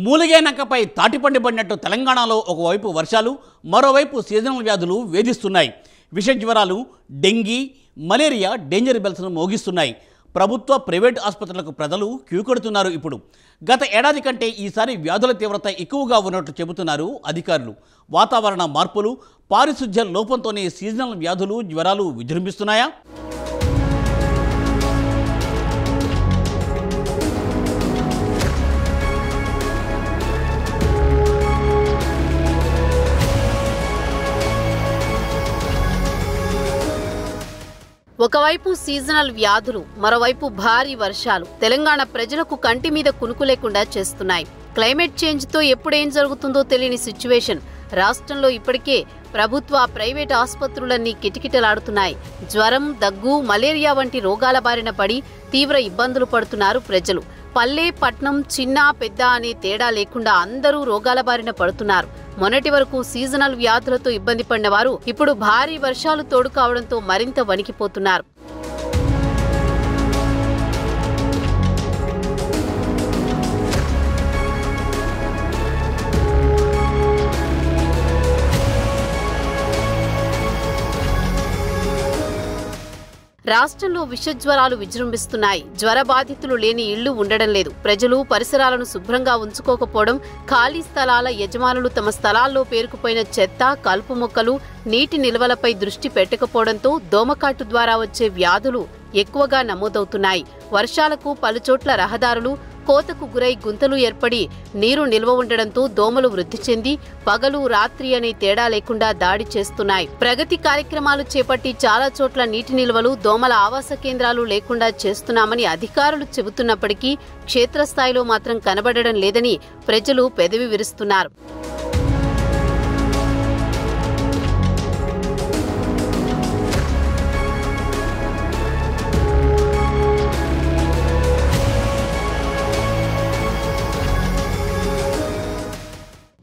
మూలిగేనకపై తాటిపండి పడినట్టు తెలంగాణలో ఒకవైపు వర్షాలు, మరోవైపు సీజనల్ వ్యాధులు వేధిస్తున్నాయి. విష జ్వరాలు, డెంగీ, మలేరియా డేంజర్ బెల్స్ను మోగిస్తున్నాయి. ప్రభుత్వ, ప్రైవేట్ ఆసుపత్రులకు ప్రజలు క్యూ కడుతున్నారు. ఇప్పుడు గత ఏడాది కంటే ఈసారి వ్యాధుల తీవ్రత ఎక్కువగా ఉన్నట్టు చెబుతున్నారు అధికారులు. వాతావరణ మార్పులు, పారిశుధ్య లోపంతోనే సీజనల్ వ్యాధులు, జ్వరాలు విజృంభిస్తున్నాయా? ఒకవైపు సీజనల్ వ్యాధులు, మరోవైపు భారీ వర్షాలు తెలంగాణ ప్రజలకు కంటి మీద కునుకు లేకుండా చేస్తున్నాయి. క్లైమేట్ చేంజ్ తో ఎప్పుడేం జరుగుతుందో తెలియని సిచ్యువేషన్. రాష్ట్రంలో ఇప్పటికే ప్రభుత్వ, ప్రైవేట్ ఆసుపత్రులన్నీ కిటకిటలాడుతున్నాయి. జ్వరం, దగ్గు, మలేరియా వంటి రోగాల బారిన పడి తీవ్ర ఇబ్బందులు పడుతున్నారు ప్రజలు. పల్లె, పట్నం, చిన్న, పెద్ద అనే తేడా లేకుండా అందరూ రోగాల బారిన పడుతున్నారు. మొన్నటి వరకు సీజనల్ వ్యాధులతో ఇబ్బంది పడిన వారు ఇప్పుడు భారీ వర్షాలు తోడు కావడంతో మరింత వణికిపోతున్నారు. రాష్ట్రంలో విషజ్వరాలు విజృంభిస్తున్నాయి. జ్వర బాధితులు లేని ఇళ్లు ఉండడం లేదు. ప్రజలు పరిసరాలను శుభ్రంగా ఉంచుకోకపోవడం, ఖాళీ స్థలాల యజమానులు తమ స్థలాల్లో పేరుకుపోయిన చెత్త, కలుపు మొక్కలు, నీటి నిల్వలపై దృష్టి పెట్టకపోవడంతో దోమకాటు ద్వారా వచ్చే వ్యాధులు ఎక్కువగా నమోదవుతున్నాయి. వర్షాలకు పలుచోట్ల రహదారులు కోతకు గురై గుంతలు ఏర్పడి నీరు నిల్వ ఉండడంతో దోమలు వృద్ధి చెంది పగలు, రాత్రి అనే తేడా లేకుండా దాడి చేస్తున్నాయి. ప్రగతి కార్యక్రమాలు చేపట్టి చాలా చోట్ల నీటి నిల్వలు, దోమల ఆవాస కేంద్రాలు లేకుండా చేస్తున్నామని అధికారులు చెబుతున్నప్పటికీ క్షేత్రస్థాయిలో మాత్రం కనబడడం లేదని ప్రజలు పెదవి విరుస్తున్నారు.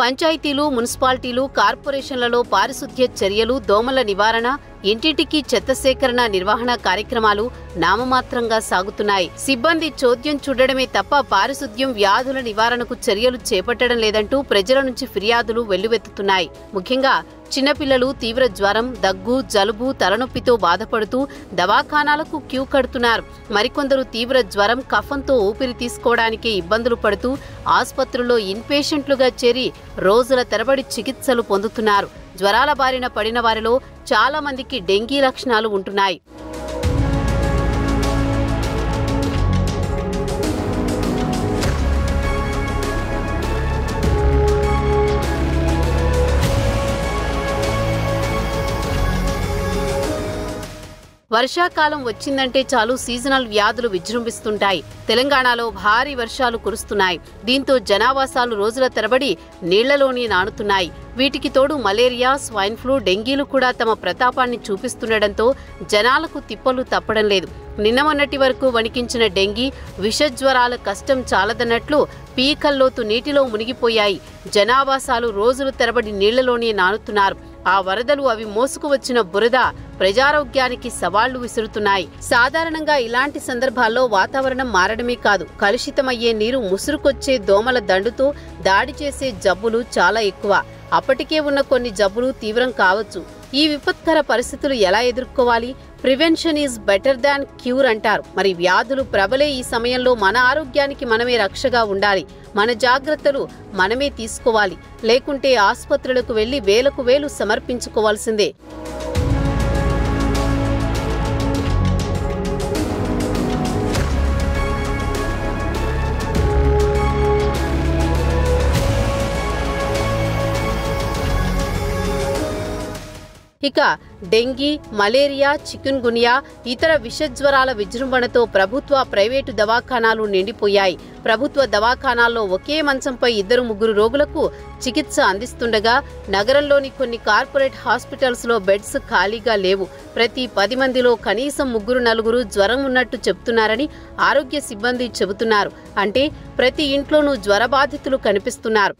పంచాయతీలు, మున్సిపాలిటీలు, కార్పొరేషన్లలో పారిశుధ్య చర్యలు, దోమల నివారణ, ఇంటింటికి చెత్త సేకరణ, నిర్వహణ కార్యక్రమాలు నామమాత్రంగా సాగుతున్నాయి. సిబ్బంది చోద్యం చూడడమే తప్ప పారిశుధ్యం, వ్యాధుల నివారణకు చర్యలు చేపట్టడం లేదంటూ ప్రజల నుంచి ఫిర్యాదులు వెల్లువెత్తుతున్నాయి. ముఖ్యంగా చిన్నపిల్లలు తీవ్ర జ్వరం, దగ్గు, జలుబు, తలనొప్పితో బాధపడుతూ దవాఖానాలకు క్యూ కడుతున్నారు. మరికొందరు తీవ్ర జ్వరం, కఫంతో ఊపిరి తీసుకోవడానికే ఇబ్బందులు పడుతూ ఆసుపత్రుల్లో ఇన్పేషెంట్లుగా చేరి రోజుల తరబడి చికిత్సలు పొందుతున్నారు. జ్వరాల బారిన పడిన వారిలో చాలా మందికి డెంగీ లక్షణాలు ఉంటున్నాయి. వర్షాకాలం వచ్చిందంటే చాలు సీజనల్ వ్యాధులు విజృంభిస్తుంటాయి. తెలంగాణలో భారీ వర్షాలు కురుస్తున్నాయి. దీంతో జనావాసాలు రోజుల తరబడి నీళ్లలోనే నానుతున్నాయి. వీటికి తోడు మలేరియా, స్వైన్ ఫ్లూ, డెంగీలు కూడా తమ ప్రతాపాన్ని చూపిస్తుండటంతో జనాలకు తిప్పలు తప్పడం లేదు. నిన్న మొన్నటి వరకు వణికించిన డెంగీ, విషజ్వరాల కష్టం చాలదన్నట్లు పీకల్లోతు నీటిలో మునిగిపోయాయి. జనావాసాలు రోజుల తరబడి నీళ్లలోనే నానుతున్నారు. ఆ వరదలు, అవి మోసుకు వచ్చిన బురద ప్రజారోగ్యానికి సవాళ్లు విసురుతున్నాయి. సాధారణంగా ఇలాంటి సందర్భాల్లో వాతావరణం మారడమే కాదు, కలుషితమయ్యే నీరు, ముసురుకొచ్చే దోమల దండుతో దాడి చేసే జబ్బులు చాలా ఎక్కువ. అప్పటికే ఉన్న కొన్ని జబ్బులు తీవ్రం కావచ్చు. ఈ విపత్కర పరిస్థితులు ఎలా ఎదుర్కోవాలి? Prevention is better than cure అంటారు. మరి వ్యాధులు ప్రబలే ఈ సమయంలో మన ఆరోగ్యానికి మనమే రక్షగా ఉండాలి. మన జాగ్రత్తలు మనమే తీసుకోవాలి. లేకుంటే ఆసుపత్రులకు వెళ్లి వేలకు వేలు సమర్పించుకోవాల్సిందే. ఇక డెంగీ, మలేరియా, చికున్ గున్యా, ఇతర విషజ్వరాల విజృంభణతో ప్రభుత్వ, ప్రైవేటు దవాఖానాలు నిండిపోయాయి. ప్రభుత్వ దవాఖానాల్లో ఒకే మంచంపై 2-3 రోగులకు చికిత్స అందిస్తుండగా నగరంలోని కొన్ని కార్పొరేట్ హాస్పిటల్స్లో బెడ్స్ ఖాళీగా లేవు. ప్రతి 10 మందిలో కనీసం 3-4 జ్వరం ఉన్నట్టు చెబుతున్నారని ఆరోగ్య సిబ్బంది చెబుతున్నారు. అంటే ప్రతి ఇంట్లోనూ జ్వర బాధితులు కనిపిస్తున్నారు.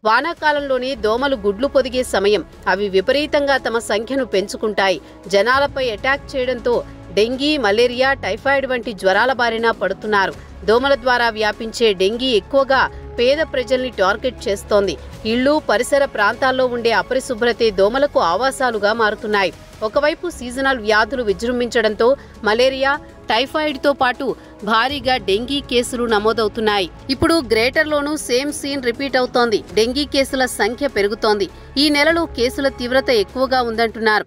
వానాకాలంలోనే దోమలు గుడ్లు పొదిగే సమయం. అవి విపరీతంగా తమ సంఖ్యను పెంచుకుంటాయి. జనాలపై అటాక్ చేయడంతో డెంగీ, మలేరియా, టైఫాయిడ్ వంటి జ్వరాల బారిన పడుతున్నారు. దోమల ద్వారా వ్యాపించే డెంగీ ఎక్కువగా పేద ప్రజల్ని టార్గెట్ చేస్తోంది. ఇళ్లు, పరిసర ప్రాంతాల్లో ఉండే అపరిశుభ్రతే దోమలకు ఆవాసాలుగా మారుతున్నాయి. ఒకవైపు సీజనల్ వ్యాధులు విజృంభించడంతో మలేరియా, టైఫాయిడ్తో పాటు భారీగా డెంగీ కేసులు నమోదవుతున్నాయి. ఇప్పుడు గ్రేటర్లోనూ సేమ్ సీన్ రిపీట్ అవుతోంది. డెంగీ కేసుల సంఖ్య పెరుగుతోంది. ఈ నెలలో కేసుల తీవ్రత ఎక్కువగా ఉందంటున్నారు.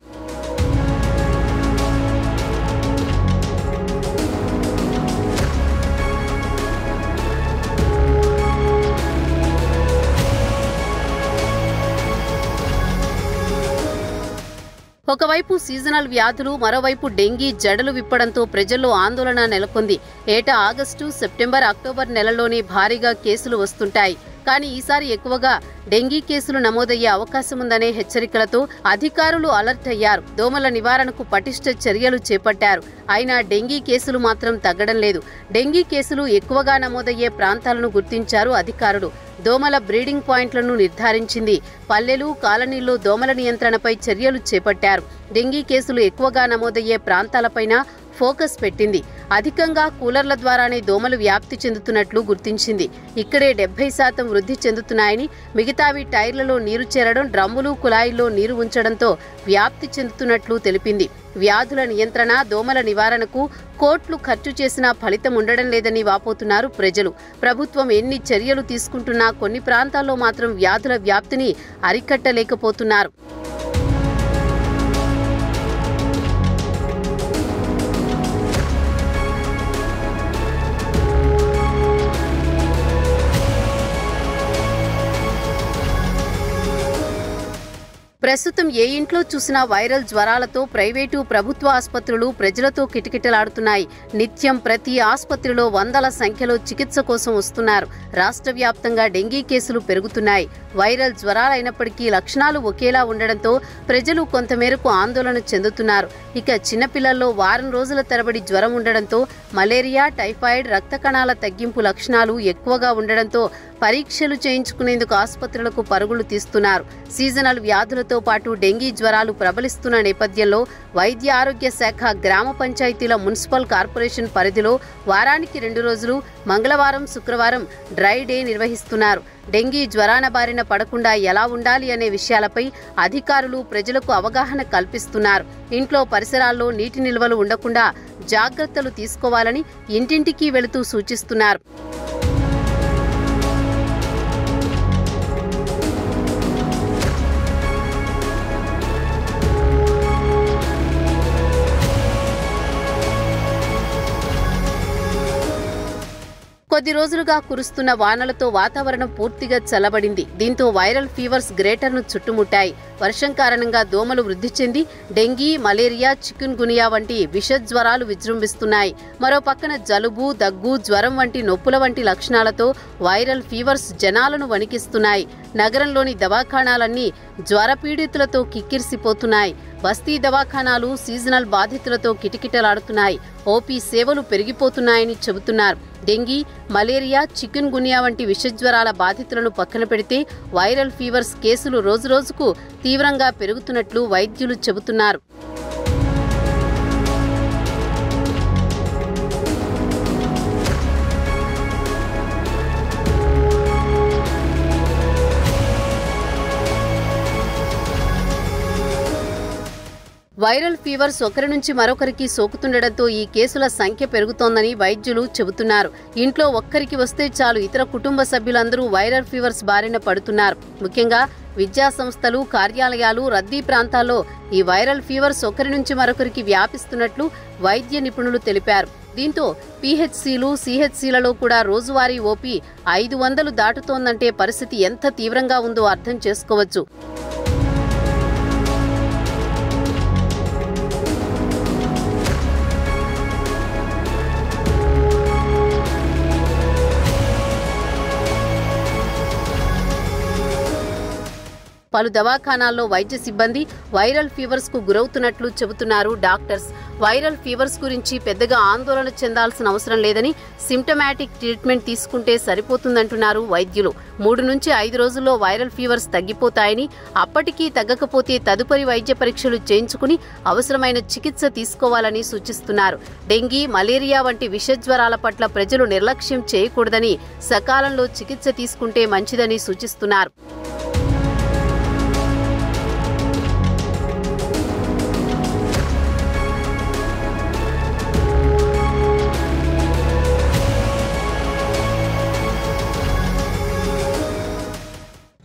ఒకవైపు సీజనల్ వ్యాధులు, మరోవైపు డెంగీ జడలు విప్పడంతో ప్రజల్లో ఆందోళన నెలకొంది. ఏటా ఆగస్టు, సెప్టెంబర్, అక్టోబర్ నెలల్లోనే భారీగా కేసులు వస్తుంటాయి. కానీ ఈసారి ఎక్కువగా డెంగీ కేసులు నమోదయ్యే అవకాశముందనే హెచ్చరికలతో అధికారులు అలర్ట్ అయ్యారు. దోమల నివారణకు పటిష్ట చర్యలు చేపట్టారు. అయినా డెంగీ కేసులు మాత్రం తగ్గడం లేదు. డెంగీ కేసులు ఎక్కువగా నమోదయ్యే ప్రాంతాలను గుర్తించారు అధికారులు. దోమల బ్రీడింగ్ పాయింట్లను నిర్ధారించింది. పల్లెలు, కాలనీల్లో దోమల నియంత్రణపై చర్యలు చేపట్టారు. డెంగీ కేసులు ఎక్కువగా నమోదయ్యే ప్రాంతాలపైన ఫోకస్ పెట్టింది. అధికంగా కూలర్ల ద్వారానే దోమలు వ్యాప్తి చెందుతున్నట్లు గుర్తించింది. ఇక్కడే 70% వృద్ధి చెందుతున్నాయని, మిగతావి టైర్లలో నీరు చేరడం, డ్రమ్ములు, కుళాయిల్లో నీరు ఉంచడంతో వ్యాప్తి చెందుతున్నట్లు తెలిపింది. వ్యాధుల నియంత్రణ, దోమల నివారణకు కోట్లు ఖర్చు చేసినా ఫలితం ఉండడం లేదని వాపోతున్నారు ప్రజలు. ప్రభుత్వం ఎన్ని చర్యలు తీసుకుంటున్నా కొన్ని ప్రాంతాల్లో మాత్రం వ్యాధుల వ్యాప్తిని అరికట్టలేకపోతున్నారు. ప్రస్తుతం ఏ ఇంట్లో చూసినా వైరల్ జ్వరాలతో ప్రైవేటు, ప్రభుత్వ ఆసుపత్రులు ప్రజలతో కిటకిటలాడుతున్నాయి. నిత్యం ప్రతి ఆసుపత్రిలో వందల సంఖ్యలో చికిత్స కోసం వస్తున్నారు. రాష్ట్ర వ్యాప్తంగా డెంగీ కేసులు పెరుగుతున్నాయి. వైరల్ జ్వరాలైనప్పటికీ లక్షణాలు ఒకేలా ఉండడంతో ప్రజలు కొంతమేరకు ఆందోళన చెందుతున్నారు. ఇక చిన్నపిల్లల్లో వారం రోజుల తరబడి జ్వరం ఉండడంతో, మలేరియా, టైఫాయిడ్, రక్త కణాల తగ్గింపు లక్షణాలు ఎక్కువగా ఉండడంతో పరీక్షలు చేయించుకునేందుకు ఆసుపత్రులకు పరుగులు తీస్తున్నారు. సీజనల్ వ్యాధులతో పాటు డెంగీ జ్వరాలు ప్రబలిస్తున్న నేపథ్యంలో వైద్య ఆరోగ్య శాఖ గ్రామ పంచాయతీల మున్సిపల్ కార్పొరేషన్ పరిధిలో వారానికి 2 రోజులు మంగళవారం, శుక్రవారం డ్రై డే నిర్వహిస్తున్నారు. డెంగీ జ్వరాన బారిన పడకుండా ఎలా ఉండాలి అనే విషయాలపై అధికారులు ప్రజలకు అవగాహన కల్పిస్తున్నారు. ఇంట్లో పరిసరాల్లో నీటి నిల్వలు ఉండకుండా జాగ్రత్తలు తీసుకోవాలని ఇంటింటికి వెళుతూ సూచిస్తున్నారు. కొద్ది రోజులుగా కురుస్తున్న వానలతో వాతావరణం పూర్తిగా చల్లబడింది. దీంతో వైరల్ ఫీవర్స్ గ్రేటర్ను చుట్టుముట్టాయి. వర్షం కారణంగా దోమలు వృద్ధి చెంది డెంగీ, మలేరియా, చికున్ గునియా వంటి విష జ్వరాలు విజృంభిస్తున్నాయి. మరో పక్కన జలుబు, దగ్గు, జ్వరం వంటి నొప్పుల వంటి లక్షణాలతో వైరల్ ఫీవర్స్ జనాలను వణికిస్తున్నాయి. నగరంలోని దవాఖానాలన్నీ జ్వరపీడితులతో కిక్కిరిసిపోతున్నాయి. బస్తీ దవాఖానాలు సీజనల్ బాధితులతో కిటకిటలాడుతున్నాయి. ఓపీ సేవలు పెరిగిపోతున్నాయని చెబుతున్నారు. డెంగీ, మలేరియా, చికున్ గునియా వంటి విషజ్వరాల బాధితులను పక్కన పెడితే వైరల్ ఫీవర్స్ కేసులు రోజురోజుకు తీవ్రంగా పెరుగుతున్నట్లు వైద్యులు చెబుతున్నారు. వైరల్ ఫీవర్స్ ఒకరి నుంచి మరొకరికి సోకుతుండటంతో ఈ కేసుల సంఖ్య పెరుగుతోందని వైద్యులు చెబుతున్నారు. ఇంట్లో ఒక్కరికి వస్తే చాలు ఇతర కుటుంబ సభ్యులందరూ వైరల్ ఫీవర్స్ బారిన పడుతున్నారు. ముఖ్యంగా విద్యా సంస్థలు, కార్యాలయాలు, రద్దీ ప్రాంతాల్లో ఈ వైరల్ ఫీవర్స్ ఒకరి నుంచి మరొకరికి వ్యాపిస్తున్నట్లు వైద్య నిపుణులు తెలిపారు. దీంతో పీహెచ్సీలు, సీహెచ్సీలలో కూడా రోజువారీ ఓపీ 500 దాటుతోందంటే పరిస్థితి ఎంత తీవ్రంగా ఉందో అర్థం చేసుకోవచ్చు. పలు దవాఖానాల్లో వైద్య సిబ్బంది వైరల్ ఫీవర్స్ కు గురవుతున్నట్లు చెబుతున్నారు డాక్టర్స్. వైరల్ ఫీవర్స్ గురించి పెద్దగా ఆందోళన చెందాల్సిన అవసరం లేదని, సిమ్టమాటిక్ ట్రీట్మెంట్ తీసుకుంటే సరిపోతుందంటున్నారు వైద్యులు. 3 నుంచి 5 రోజుల్లో వైరల్ ఫీవర్స్ తగ్గిపోతాయని, అప్పటికీ తగ్గకపోతే తదుపరి వైద్య పరీక్షలు చేయించుకుని అవసరమైన చికిత్స తీసుకోవాలని సూచిస్తున్నారు. డెంగీ, మలేరియా వంటి విషజ్వరాల పట్ల ప్రజలు నిర్లక్ష్యం చేయకూడదని, సకాలంలో చికిత్స తీసుకుంటే మంచిదని సూచిస్తున్నారు.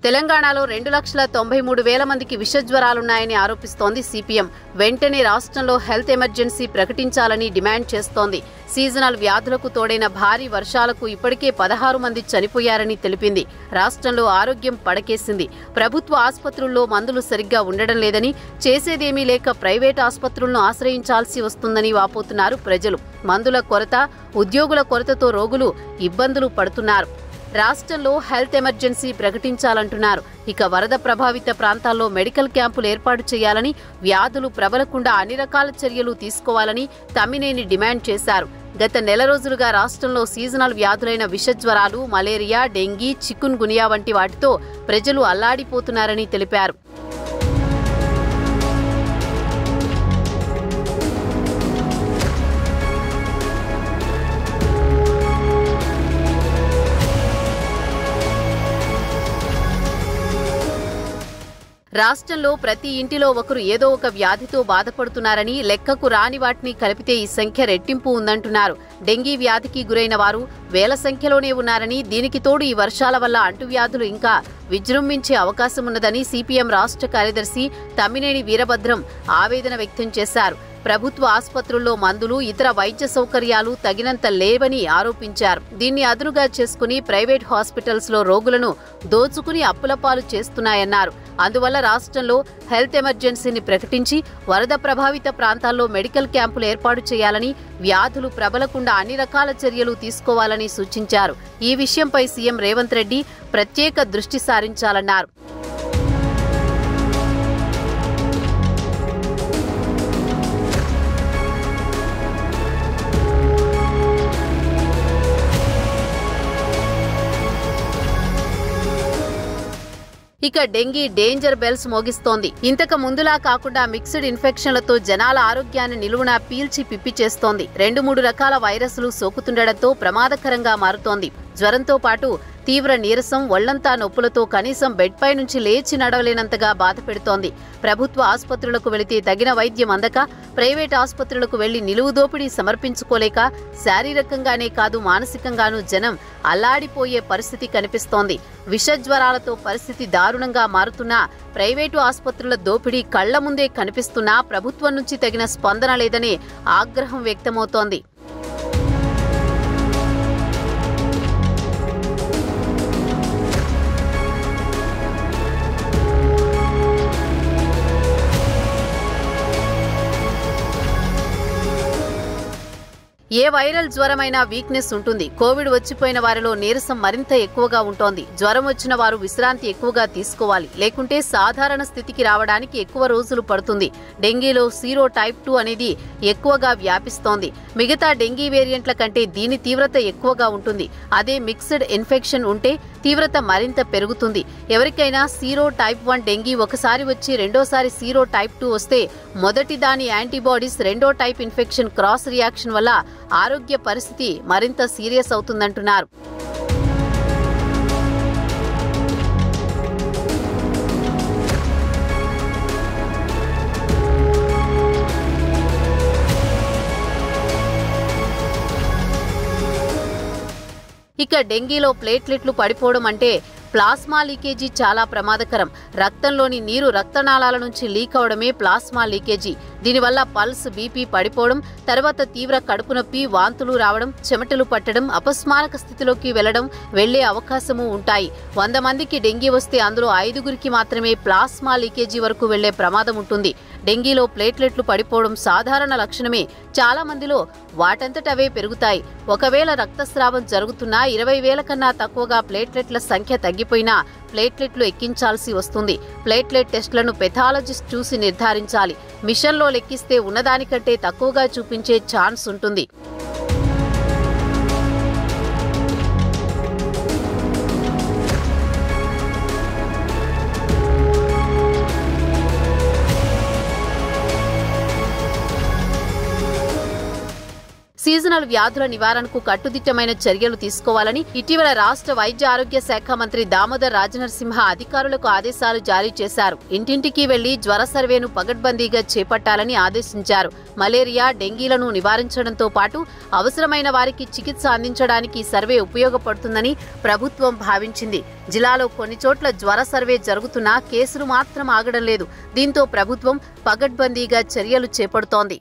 తెలంగాణలో 2,93,000 మందికి విషజ్వరాలున్నాయని ఆరోపిస్తోంది సిపిఎం. వెంటనే రాష్ట్రంలో హెల్త్ ఎమర్జెన్సీ ప్రకటించాలని డిమాండ్ చేస్తోంది. సీజనల్ వ్యాధులకు తోడైన భారీ వర్షాలకు ఇప్పటికే 16 మంది చనిపోయారని తెలిపింది. రాష్ట్రంలో ఆరోగ్యం పడకేసింది. ప్రభుత్వ ఆసుపత్రుల్లో మందులు సరిగ్గా ఉండడం లేదని, చేసేదేమీ లేక ప్రైవేట్ ఆసుపత్రులను ఆశ్రయించాల్సి వస్తుందని వాపోతున్నారు ప్రజలు. మందుల కొరత, ఉద్యోగుల కొరతతో రోగులు ఇబ్బందులు పడుతున్నారు. రాష్ట్రంలో హెల్త్ ఎమర్జెన్సీ ప్రకటించాలంటున్నారు. ఇక వరద ప్రభావిత ప్రాంతాల్లో మెడికల్ క్యాంపులు ఏర్పాటు చేయాలని, వ్యాధులు ప్రబలకుండా అన్ని రకాల చర్యలు తీసుకోవాలని తమ్మినేని డిమాండ్ చేశారు. గత నెల రోజులుగా రాష్ట్రంలో సీజనల్ వ్యాధులైన విషజ్వరాలు, మలేరియా, డెంగీ, చికున్ గునియా వంటి వాటితో ప్రజలు అల్లాడిపోతున్నారని తెలిపారు. రాష్ట్రంలో ప్రతి ఇంటిలో ఒకరు ఏదో ఒక వ్యాధితో బాధపడుతున్నారని, లెక్కకు రాని వాటిని కలిపితే ఈ సంఖ్య రెట్టింపు ఉందంటున్నారు. డెంగీ వ్యాధికి గురైన వారు వేల సంఖ్యలోనే ఉన్నారని, దీనికి తోడు ఈ వర్షాల వల్ల అంటువ్యాధులు ఇంకా విజృంభించే అవకాశం ఉన్నదని సిపిఎం రాష్ట్ర కార్యదర్శి తమ్మినేని వీరభద్రం ఆవేదన వ్యక్తం చేశారు. ప్రభుత్వ ఆసుపత్రుల్లో మందులు, ఇతర వైద్య సౌకర్యాలు తగినంత లేవని ఆరోపించారు. దీన్ని అదునుగా చేసుకుని ప్రైవేట్ హాస్పిటల్స్ లో రోగులను దోచుకుని అప్పులపాలు చేస్తున్నాయన్నారు. అందువల్ల రాష్ట్రంలో హెల్త్ ఎమర్జెన్సీని ప్రకటించి వరద ప్రభావిత ప్రాంతాల్లో మెడికల్ క్యాంపులు ఏర్పాటు చేయాలని, వ్యాధులు ప్రబలకుండా అన్ని రకాల చర్యలు తీసుకోవాలని సూచించారు. ఈ విషయంపై సీఎం రేవంత్ రెడ్డి ప్రత్యేక దృష్టి సారించాలన్నారు. ఇక డెంగీ డేంజర్ బెల్స్ మోగిస్తోంది. ఇంతకు ముందులా కాకుండా మిక్స్డ్ ఇన్ఫెక్షన్లతో జనాల ఆరోగ్యాన్ని నిలువునా పీల్చి పిప్పి చేస్తోంది. 2-3 రకాల వైరస్లు సోకుతుండటంతో ప్రమాదకరంగా మారుతోంది. జ్వరంతో పాటు తీవ్ర నీరసం, ఒళ్లంతా నొప్పులతో కనీసం బెడ్పై నుంచి లేచి నడవలేనంతగా బాధ పెడుతోంది. ప్రభుత్వ ఆసుపత్రులకు వెళితే తగిన వైద్యం అందక, ప్రైవేట్ ఆసుపత్రులకు వెళ్లి నిలువు దోపిడీ సమర్పించుకోలేక శారీరకంగానే కాదు మానసికంగానూ జనం అల్లాడిపోయే పరిస్థితి కనిపిస్తోంది. విషజ్వరాలతో పరిస్థితి దారుణంగా మారుతున్నా, ప్రైవేటు ఆసుపత్రుల దోపిడీ కళ్ల ముందే కనిపిస్తున్నా ప్రభుత్వం నుంచి తగిన స్పందన లేదనే ఆగ్రహం వ్యక్తమవుతోంది. ఏ వైరల్ జ్వరమైనా వీక్నెస్ ఉంటుంది. కోవిడ్ వచ్చిపోయిన వారిలో నీరసం మరింత ఎక్కువగా ఉంటోంది. జ్వరం వచ్చిన వారు విశ్రాంతి ఎక్కువగా తీసుకోవాలి, లేకుంటే సాధారణ స్థితికి రావడానికి ఎక్కువ రోజులు పడుతుంది. డెంగీలో సీరో టైప్ 2 అనేది ఎక్కువగా వ్యాపిస్తోంది. మిగతా డెంగీ వేరియంట్ల కంటే దీని తీవ్రత ఎక్కువగా ఉంటుంది. అదే మిక్స్డ్ ఇన్ఫెక్షన్ ఉంటే తీవ్రత మరింత పెరుగుతుంది. ఎవరికైనా సీరో టైప్ 1 డెంగీ ఒకసారి వచ్చి రెండోసారి సీరో టైప్ 2 వస్తే మొదటి దాని యాంటీబాడీస్ రెండో టైప్ ఇన్ఫెక్షన్ క్రాస్ రియాక్షన్ వల్ల ఆరోగ్య పరిస్థితి మరింత సీరియస్ అవుతుందంటున్నారు. ఇక డెంగీలో ప్లేట్లెట్లు పడిపోవడం అంటే ప్లాస్మా లీకేజీ చాలా ప్రమాదకరం. రక్తంలోని నీరు రక్తనాళాల నుంచి లీక్ అవడమే ప్లాస్మా లీకేజీ. దీనివల్ల పల్స్, బీపీ పడిపోవడం, తర్వాత తీవ్ర కడుపు నొప్పి, వాంతులు రావడం, చెమటలు పట్టడం, అపస్మారక స్థితిలోకి వెళ్లే అవకాశము ఉంటాయి. 100 మందికి డెంగీ వస్తే అందులో 5గురికి మాత్రమే ప్లాస్మా లీకేజీ వరకు వెళ్లే ప్రమాదం ఉంటుంది. డెంగీలో ప్లేట్లెట్లు పడిపోవడం సాధారణ లక్షణమే. చాలా మందిలో వాటంతట అవే పెరుగుతాయి. ఒకవేళ రక్తస్రావం జరుగుతున్నా 20,000 కన్నా తక్కువగా ప్లేట్లెట్ల సంఖ్య తగ్గిపోయినా ప్లేట్లెట్లు ఎక్కించాల్సి వస్తుంది. ప్లేట్లెట్ టెస్టులను పెథాలజిస్ట్ చూసి నిర్ధారించాలి. మిషన్లో లెక్కిస్తే ఉన్నదానికంటే తక్కువగా చూపించే ఛాన్స్ ఉంటుంది. సీజనల్ వ్యాధుల నివారణకు కట్టుదిట్టమైన చర్యలు తీసుకోవాలని ఇటీవల రాష్ట్ర వైద్య ఆరోగ్య శాఖ మంత్రి దామోదర్ రాజనరసింహ అధికారులకు ఆదేశాలు జారీ చేశారు. ఇంటింటికి వెళ్లి జ్వర సర్వేను పగడ్బందీగా చేపట్టాలని ఆదేశించారు. మలేరియా, డెంగీలను నివారించడంతో పాటు అవసరమైన వారికి చికిత్స అందించడానికి సర్వే ఉపయోగపడుతుందని ప్రభుత్వం భావించింది. జిల్లాలో కొన్ని చోట్ల జ్వర సర్వే జరుగుతున్నా కేసులు మాత్రం ఆగడం లేదు. దీంతో ప్రభుత్వం పగడ్బందీగా చర్యలు చేపడుతోంది.